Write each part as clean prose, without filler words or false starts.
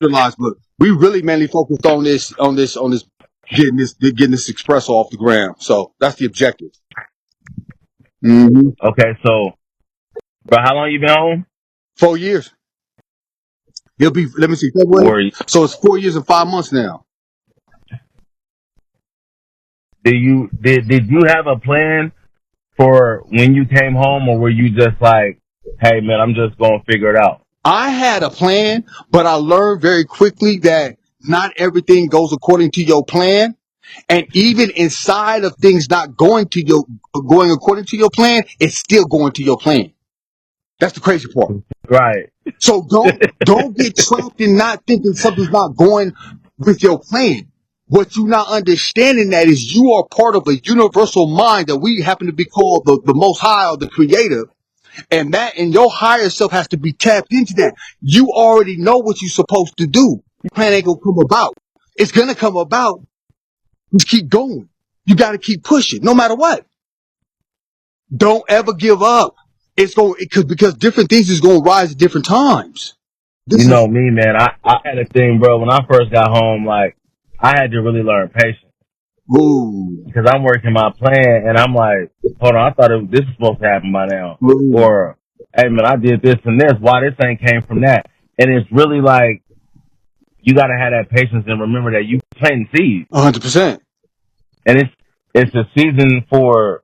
realize, but we really mainly focused on this getting this espresso off the ground. So that's the objective. Okay, so, bro, how long you been home? 4 years. It'll be, let me see, February. 4 years. So it's 4 years and 5 months now. Did you have a plan for when you came home, or were you just like, hey man, I'm just gonna figure it out? I had a plan, but I learned very quickly that not everything goes according to your plan. And even inside of things not going according to your plan, it's still going to your plan. That's the crazy part. Right. So don't get trapped in not thinking something's not going with your plan. What you're not understanding that is you are part of a universal mind that we happen to be called the Most High or the Creator. And your higher self has to be tapped into that. You already know what you're supposed to do. Your plan ain't gonna come about. It's gonna come about. Just keep going. You gotta keep pushing, no matter what. Don't ever give up. Because different things is gonna rise at different times. You know me, man. I had a thing, bro. When I first got home, like, I had to really learn patience. Ooh. Because I'm working my plan, and I'm like, hold on, I thought this was supposed to happen by now. Ooh. Or, hey, man, I did this and this. Why this ain't came from that? And it's really like, you got to have that patience and remember that you planting seeds. 100%. And it's a season for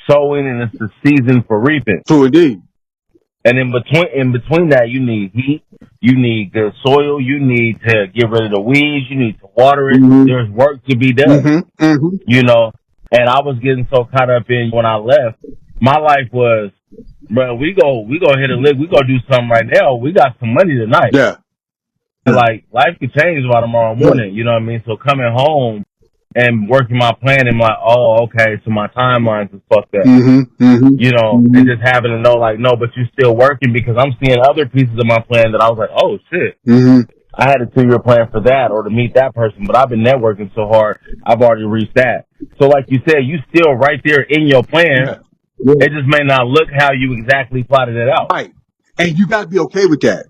sowing, and it's a season for reaping. True indeed. And in between that, you need heat, you need good soil, you need to get rid of the weeds, you need to water it. Mm-hmm. There's work to be done. You know, and I was getting so caught up in when I left, my life was, bro, we go hit a lick, we go do something right now, we got some money tonight. Yeah. Like, life could change by tomorrow morning, you know what I mean? So coming home and working my plan, and like, oh, okay, so my timelines is fucked up. You know, and just having to know, like, no, but you're still working, because I'm seeing other pieces of my plan that I was like, oh shit, I had a 2-year plan for that, or to meet that person, but I've been networking so hard, I've already reached that. So like you said, you still right there in your plan. Yeah. It just may not look how you exactly plotted it out. Right. And you gotta be okay with that.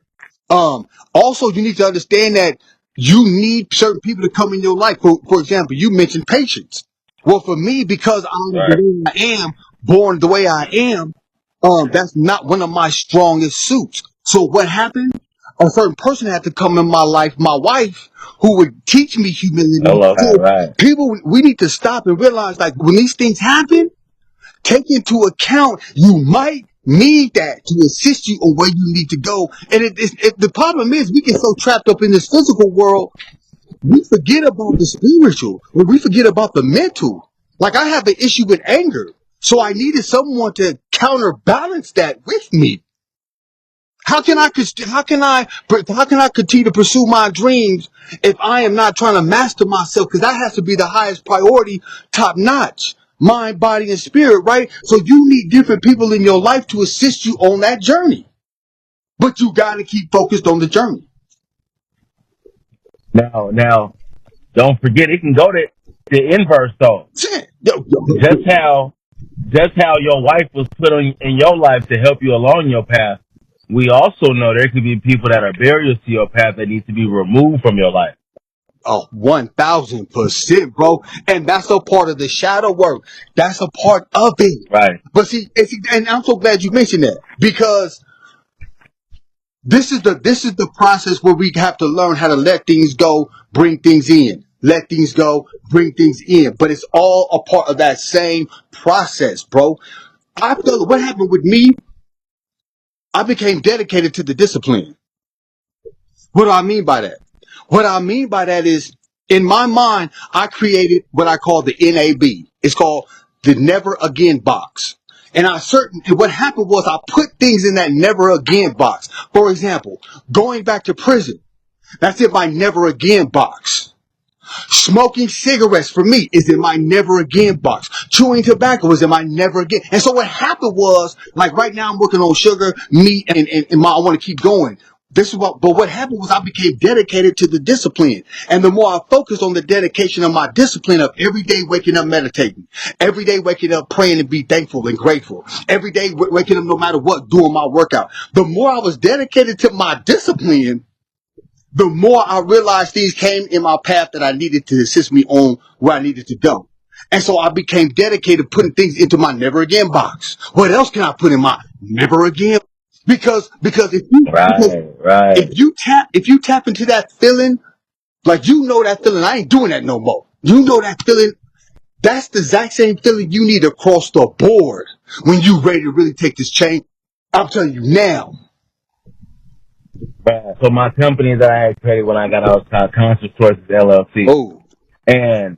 Also, you need to understand that you need certain people to come in your life. For example, you mentioned patience. Well, for me, because I'm the way I am, born the way I am, that's not one of my strongest suits. So what happened? A certain person had to come in my life, my wife, who would teach me humility. Right. People, we need to stop and realize, like, when these things happen, take into account you might need that to assist you on where you need to go. And the problem is we get so trapped up in this physical world, we forget about the spiritual, or we forget about the mental. Like, I have an issue with anger, so I needed someone to counterbalance that with me. How can I continue to pursue my dreams if I am not trying to master myself? Because that has to be the highest priority, top notch. Mind, body, and spirit, right? So you need different people in your life to assist you on that journey. But you got to keep focused on the journey. Now, don't forget, it can go to the inverse, though. Just how your wife was put in your life to help you along your path, we also know there could be people that are barriers to your path that need to be removed from your life. Oh, 1000%, bro. And that's a part of the shadow work. That's a part of it. Right. But see, and I'm so glad you mentioned that, because this is the process where we have to learn how to let things go, bring things in. Let things go, bring things in. But it's all a part of that same process, bro. I feel what happened with me, I became dedicated to the discipline. What do I mean by that? What I mean by that is, in my mind, I created what I call the NAB. It's called the Never Again box. And what happened was I put things in that never again box. For example, going back to prison, that's in my never again box. Smoking cigarettes for me is in my never again box. Chewing tobacco is in my never again. And so what happened was, like right now I'm working on sugar, meat, and I want to keep going. But what happened was I became dedicated to the discipline. And the more I focused on the dedication of my discipline of every day waking up meditating, every day waking up praying and be thankful and grateful, every day waking up no matter what, doing my workout, the more I was dedicated to my discipline, the more I realized things came in my path that I needed to assist me on where I needed to go. And so I became dedicated putting things into my never again box. What else can I put in my never again? Because if you tap into that feeling, like that feeling, I ain't doing that no more. That feeling, that's the exact same feeling you need across the board when you ready to really take this change. I'm telling you now. So my company that I had created when I got out was Conscious Choices LLC. Oh. And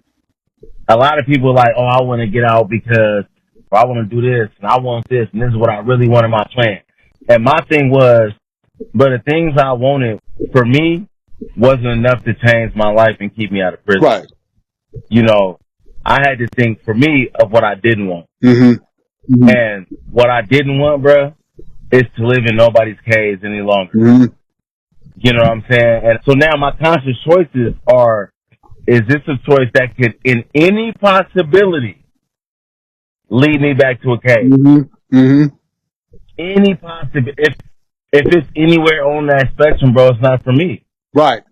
a lot of people are like, oh, I want to get out because I want to do this and I want this and this is what I really want in my plan. And my thing was, but the things I wanted for me wasn't enough to change my life and keep me out of prison. Right. I had to think for me of what I didn't want. Mm-hmm. Mm-hmm. And what I didn't want, bruh, is to live in nobody's cage any longer. Mm-hmm. You know what I'm saying? And so now my conscious choices are, is this a choice that could, in any possibility, lead me back to a cage? Mm-hmm. Mm-hmm. Any possibility. If it's anywhere on that spectrum, bro, it's not for me. Right.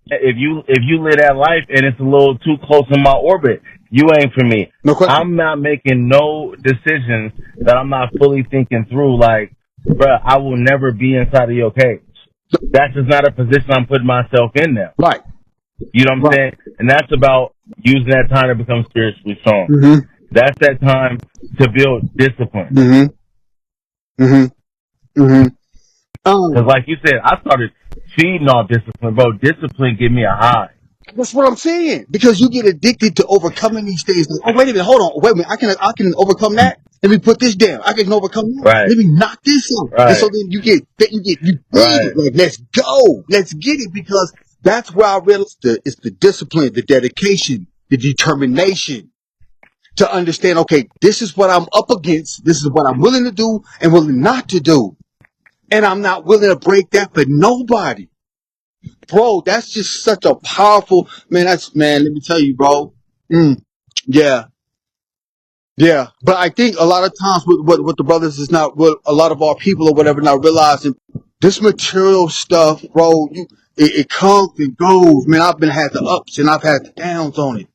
If you live that life and it's a little too close in my orbit, you ain't for me. No question. I'm not making no decisions that I'm not fully thinking through. Like, bruh, I will never be inside of your cage. That's just not a position I'm putting myself in now. Right. You know what I'm saying? And that's about using that time to become spiritually strong. Mm-hmm. That's that time to build discipline. Mm-hmm. Mm-hmm. Mm-hmm. Because like you said, I started feeding on discipline, bro. Discipline give me a high. That's what I'm saying. Because you get addicted to overcoming these things. Like, oh, wait a minute, hold on. Wait a minute. I can overcome that. Let me put this down. I can overcome that. Right. Let me knock this out. Right. And so then you right. Like, let's go. Let's get it. Because that's where I realized it's the discipline, the dedication, the determination to understand, okay, this is what I'm up against. This is what I'm willing to do and willing not to do. And I'm not willing to break that for nobody. Bro, that's just such a powerful, man, let me tell you, bro. Yeah. Yeah. But I think a lot of times what the brothers is not, what a lot of our people or whatever not realizing, this material stuff, bro, it comes and goes. Man, I've had the ups and I've had the downs on it.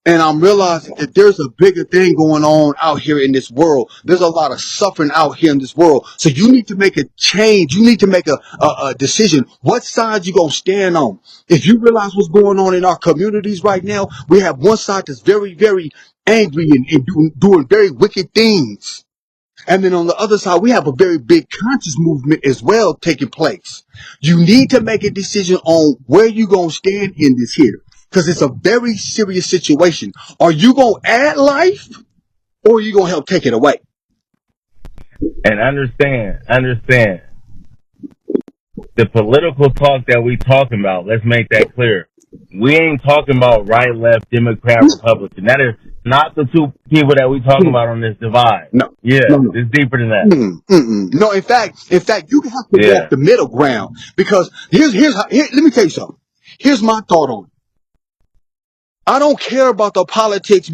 And I'm realizing that there's a bigger thing going on out here in this world. There's a lot of suffering out here in this world. So you need to make a change. You need to make a decision. What side you gonna stand on? If you realize what's going on in our communities right now, we have one side that's very, very angry and doing very wicked things. And then on the other side, we have a very big conscious movement as well taking place. You need to make a decision on where you gonna stand in this here. Because it's a very serious situation. Are you going to add life or are you going to help take it away? And understand, the political talk that we talking about, let's make that clear. We ain't talking about right, left, Democrat, Republican. That is not the two people that we talking about on this divide. No. Yeah, No. it's deeper than that. No, in fact, you have to walk the middle ground. Because let me tell you something. Here's my thought on it. I don't care about the politics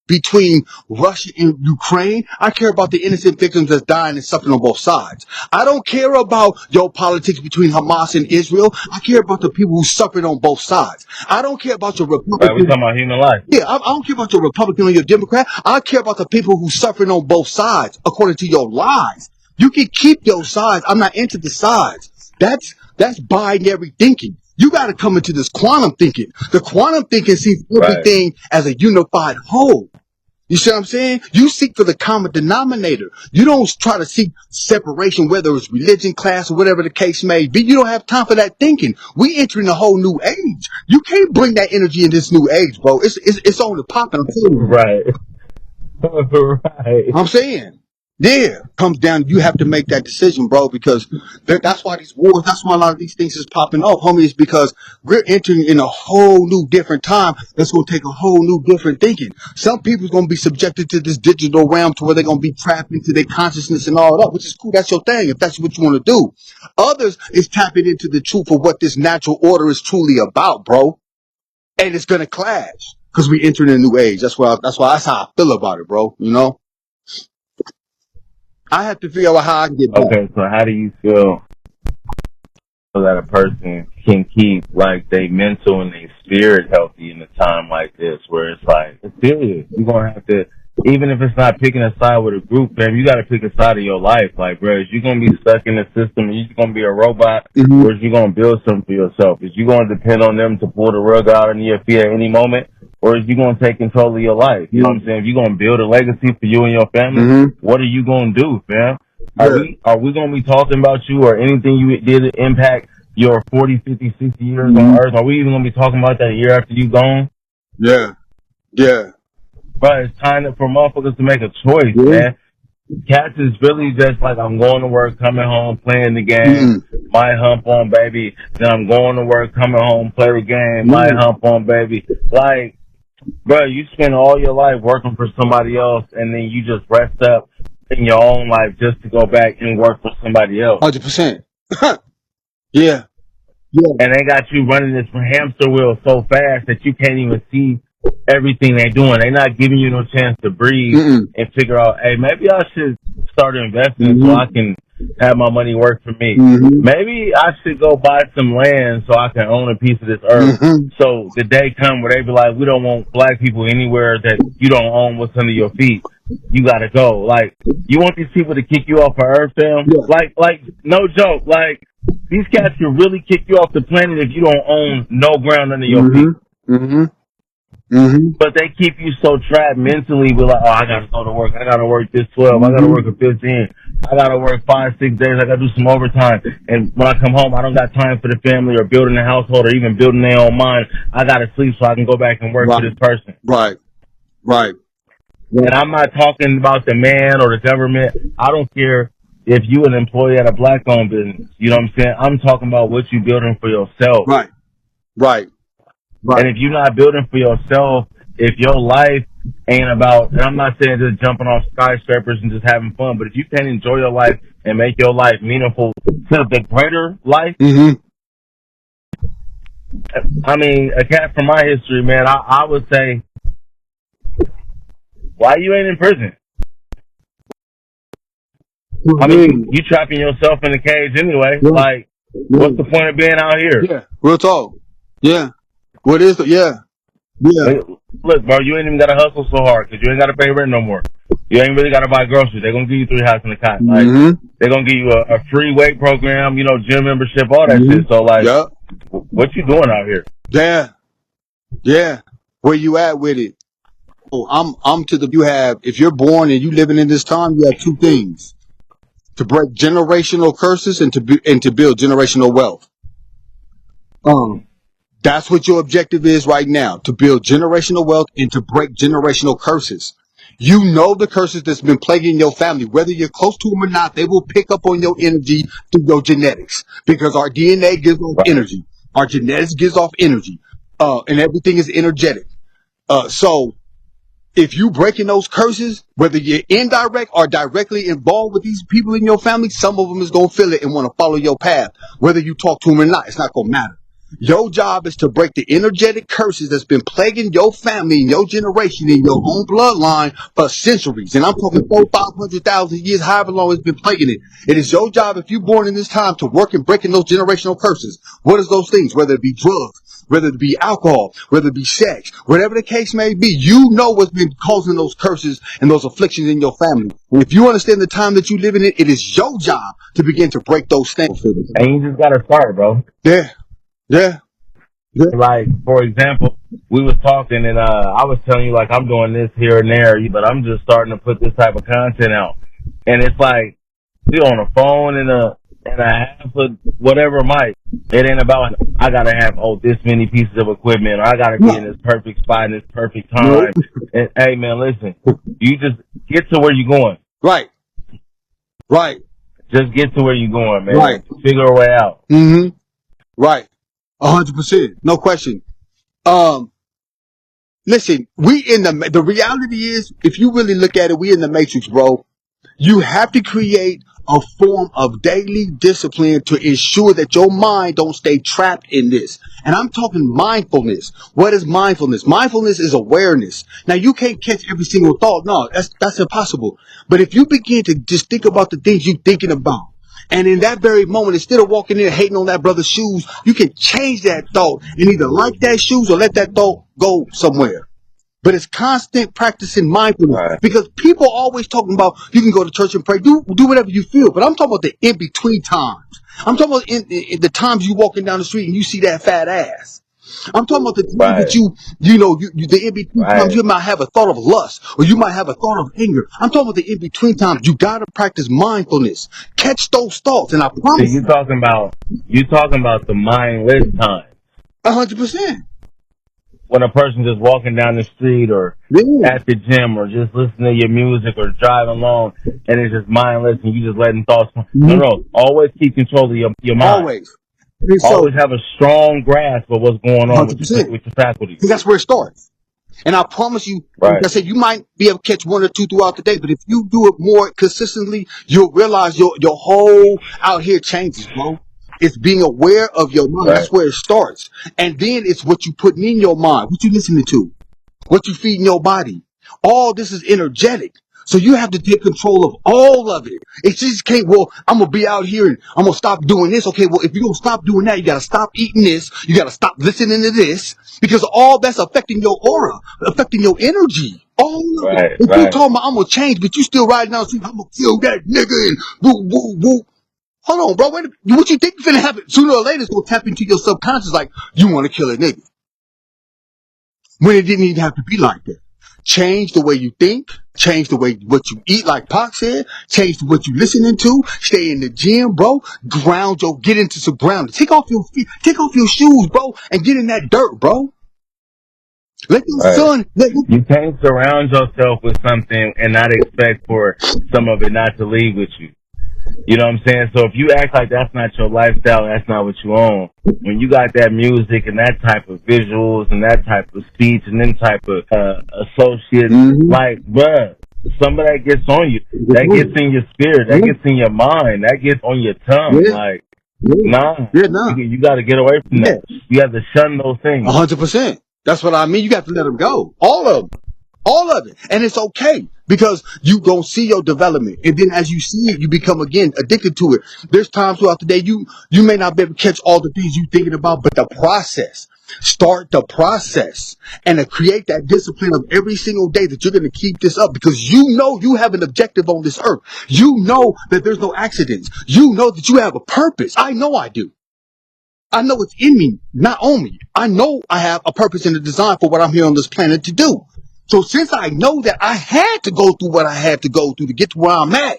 between Russia and Ukraine. I care about the innocent victims that's dying and suffering on both sides. I don't care about your politics between Hamas and Israel. I care about the people who suffered on both sides. I don't care about your Republican. Right, we talking about human life. Yeah, I don't care about your Republican or your Democrat. I care about the people who suffered on both sides according to your lies. You can keep your sides. I'm not into the sides. That's binary thinking. You got to come into this quantum thinking. The quantum thinking sees everything as a unified whole. You see what I'm saying? You seek for the common denominator. You don't try to seek separation, whether it's religion, class, or whatever the case may be. You don't have time for that thinking. We entering a whole new age. You can't bring that energy in this new age, bro. It's on the popping. I'm telling you. Right. Right. I'm saying. Yeah, comes down, you have to make that decision, bro, because that's why these wars, that's why a lot of these things is popping up, homie, is because we're entering in a whole new different time that's going to take a whole new different thinking. Some people's going to be subjected to this digital realm to where they're going to be trapped into their consciousness and all that, which is cool. That's your thing, if that's what you want to do. Others is tapping into the truth of what this natural order is truly about, bro. And it's going to clash because we entering a new age. That's how I feel about it, bro, you know? I have to figure out how I can get back. Okay, so how do you feel that a person can keep like they mental and they spirit healthy in a time like this, where it's like it's serious. You're gonna have to, even if it's not picking a side with a group, man, you got to pick a side of your life. Like, bro, is you gonna be stuck in the system? Is you gonna be a robot, or is you gonna build something for yourself? Is you gonna depend on them to pull the rug out under your feet at any moment? Or is you going to take control of your life? You know what I'm saying? If you're going to build a legacy for you and your family, what are you going to do, fam? Are we going to be talking about you or anything you did to impact your 40, 50, 60 years on Earth? Are we even going to be talking about that a year after you gone? Yeah. Yeah. But it's time for motherfuckers to make a choice, man. Cats is really just like, I'm going to work, coming home, playing the game, my hump on, baby. Then I'm going to work, coming home, play the game, my hump on, baby. Like, bro, you spend all your life working for somebody else, and then you just rest up in your own life just to go back and work for somebody else. 100%. Yeah. And they got you running this hamster wheel so fast that you can't even see everything they're doing. They're not giving you no chance to breathe and figure out, hey, maybe I should start investing so I can have my money work for me. Maybe I should go buy some land so I can own a piece of this earth. So the day come where they be like, we don't want black people anywhere that you don't own what's under your feet. You gotta go. Like, you want these people to kick you off of Earth, fam? Like, no joke. Like, these cats can really kick you off the planet if you don't own no ground under your feet. But they keep you so trapped mentally with like, oh, I gotta go to work. I gotta work this 12. I gotta work a 15. I gotta work 5, 6 days. I gotta do some overtime. And when I come home, I don't got time for the family or building a household or even building their own mind. I gotta sleep so I can go back and work for this person. Right. And I'm not talking about the man or the government. I don't care if you an employee at a black-owned business. You know what I'm saying? I'm talking about what you building for yourself. Right. And if you're not building for yourself, if your life ain't about, and I'm not saying just jumping off skyscrapers and just having fun, but if you can't enjoy your life and make your life meaningful to the greater life, I mean, a cat from my history, man, I would say, why you ain't in prison? I mean, you trapping yourself in a cage anyway. Like, what's the point of being out here? Yeah, real talk. Yeah. What is the, Look, bro, you ain't even got to hustle so hard because you ain't got to pay rent no more. You ain't really got to buy groceries. They're going to give you 3 houses in the cot. Like, they're going to give you a free weight program, you know, gym membership, all that shit. So, like, what you doing out here? Yeah. Where you at with it? Oh, I'm to the, you have, if you're born and you living in this time, you have 2 things. To break generational curses and to build generational wealth. That's what your objective is right now, to build generational wealth and to break generational curses. You know the curses that's been plaguing your family, whether you're close to them or not, they will pick up on your energy through your genetics because our DNA gives off energy. Our genetics gives off energy, and everything is energetic. So if you breaking those curses, whether you're indirect or directly involved with these people in your family, some of them is going to feel it and want to follow your path. Whether you talk to them or not, it's not going to matter. Your job is to break the energetic curses that's been plaguing your family and your generation and your own bloodline for centuries. And I'm talking 400,000, 500,000 years, however long it's been plaguing it. It is your job, if you're born in this time, to work in breaking those generational curses. What is those things? Whether it be drugs, whether it be alcohol, whether it be sex, whatever the case may be, you know what's been causing those curses and those afflictions in your family. And if you understand the time that you live in it is your job to begin to break those things. And you just got to start, bro. Yeah. Like, for example, we was talking and I was telling you, like, I'm doing this here and there, but I'm just starting to put this type of content out. And it's like, we on a phone and a half of whatever mic. It ain't about, I got to have, this many pieces of equipment, or I got to be in this perfect spot in this perfect time. And, hey, man, listen, you just get to where you're going. Right. Just get to where you're going, man. Right. Figure a way out. Right. 100%. No question. Listen, the reality is, if you really look at it, we in the matrix, bro. You have to create a form of daily discipline to ensure that your mind don't stay trapped in this. And I'm talking mindfulness. What is mindfulness? Mindfulness is awareness. Now, you can't catch every single thought. No, that's impossible. But if you begin to just think about the things you're thinking about, And in that very moment, instead of walking in and hating on that brother's shoes, you can change that thought and either like that shoes or let that thought go somewhere. But it's constant practicing mindfulness, Right. because people are always talking about you can go to church and pray, do whatever you feel. But I'm talking about the in between times. I'm talking about in the times you walking down the street and you see that fat ass. I'm talking about the times that Right. you the in between times Right. you might have a thought of lust or you might have a thought of anger. I'm talking about the in between times. You gotta practice mindfulness. Catch those thoughts, and I So promise you talking about the mindless time 100%. when a person just walking down the street or Yeah. at the gym or just listening to your music or driving along and it's just mindless and you just letting thoughts. No. Always keep control of your mind. Always. And so, Always have a strong grasp of what's going on with 100%. your faculties. Because that's where it starts. And I promise you, Right. like I said, you might be able to catch one or two throughout the day, but if you do it more consistently, you'll realize your whole out here changes, bro. It's being aware of your mind. Right. That's where it starts. And then it's what you putting in your mind, what you listening to, what you feeding your body. All this is energetic. So you have to take control of all of it. It just can't, well, I'm going to be out here and I'm going to stop doing this. Okay, well, if you don't stop doing that, you got to stop eating this. You got to stop listening to this, because all that's affecting your aura, affecting your energy. All of Right, it. If you're right. talking about I'm going to change, but you still riding down the street, I'm going to kill that nigga and woo, woo, woo. Hold on, bro. Wait a minute. What you think is going to happen? Sooner or later, it's going to tap into your subconscious like, you want to kill a nigga. When it didn't even have to be like that. Change the way you think, change the way what you eat, like Pac said, change what you listening to, stay in the gym, bro, get into some grounding. Take off your feet, take off your shoes, bro, and get in that dirt, bro. Let the Right. sun, You can't surround yourself with something and not expect for some of it not to leave with you. You know what I'm saying? So if you act like that's not your lifestyle, that's not what you own. When you got that music and that type of visuals and that type of speech and then type of associates, like, bruh, some of that gets on you. That gets in your spirit. That gets in your mind. That gets on your tongue. Yeah. Like, nah. you got to get away from that. You have to shun those things. 100%. That's what I mean. You got to let them go. All of them. All of it. And it's okay, because you gonna see your development. And then as you see it, you become again addicted to it. There's times throughout the day you may not be able to catch all the things you're thinking about, but the process. Start the process and to create that discipline of every single day that you're going to keep this up, because you know you have an objective on this earth. You know that there's no accidents. You know that you have a purpose. I know I do. I know it's in me, not on me. I know I have a purpose and a design for what I'm here on this planet to do. So since I know that, I had to go through what I had to go through to get to where I'm at.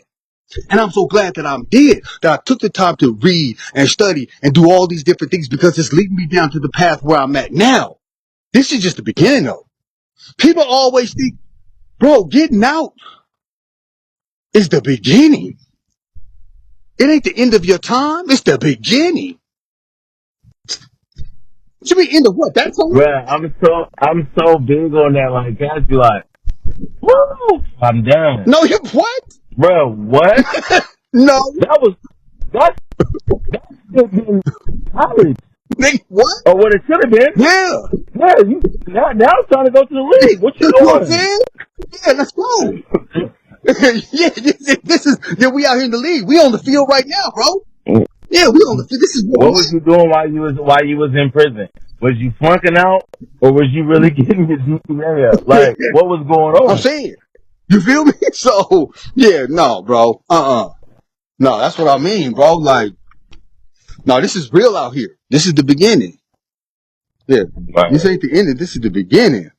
And I'm so glad that I did, that I took the time to read and study and do all these different things, because it's leading me down to the path where I'm at now. This is just the beginning though. People always think, bro, getting out is the beginning. It ain't the end of your time. It's the beginning. Should be end of what? That's all. Bruh, I'm so big on that. Like, guys be like, woo, I'm done. No, you what? Bruh, what? No. That's college. Nigga, what? Or what it should have been. Yeah. Yeah, now I'm trying to go to the league. What you know what I'm doing? saying? Yeah, let's go. Yeah, we out here in the league. We on the field right now, bro. Yeah, we on the field. This is what was you doing while you was in prison? Was you flunking out, or was you really getting your GPA up? Like, what was going on? I'm saying. You feel me? So, yeah, no, bro. No, that's what I mean, bro. Like, no, this is real out here. This is the beginning. Yeah. Right. This ain't the ending. This is the beginning.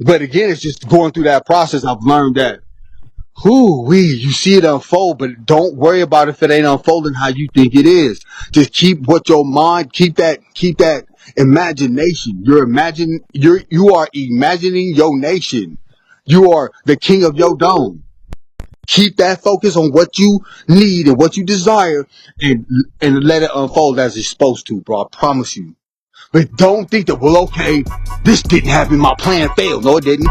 But again, it's just going through that process. I've learned that, you see it unfold, but don't worry about if it ain't unfolding how you think it is. Just keep what your mind, keep that imagination. You are imagining your nation. You are the king of your dome. Keep that focus on what you need and what you desire, and let it unfold as it's supposed to, bro. I promise you. But don't think that, well, okay, this didn't happen. My plan failed. No, it didn't.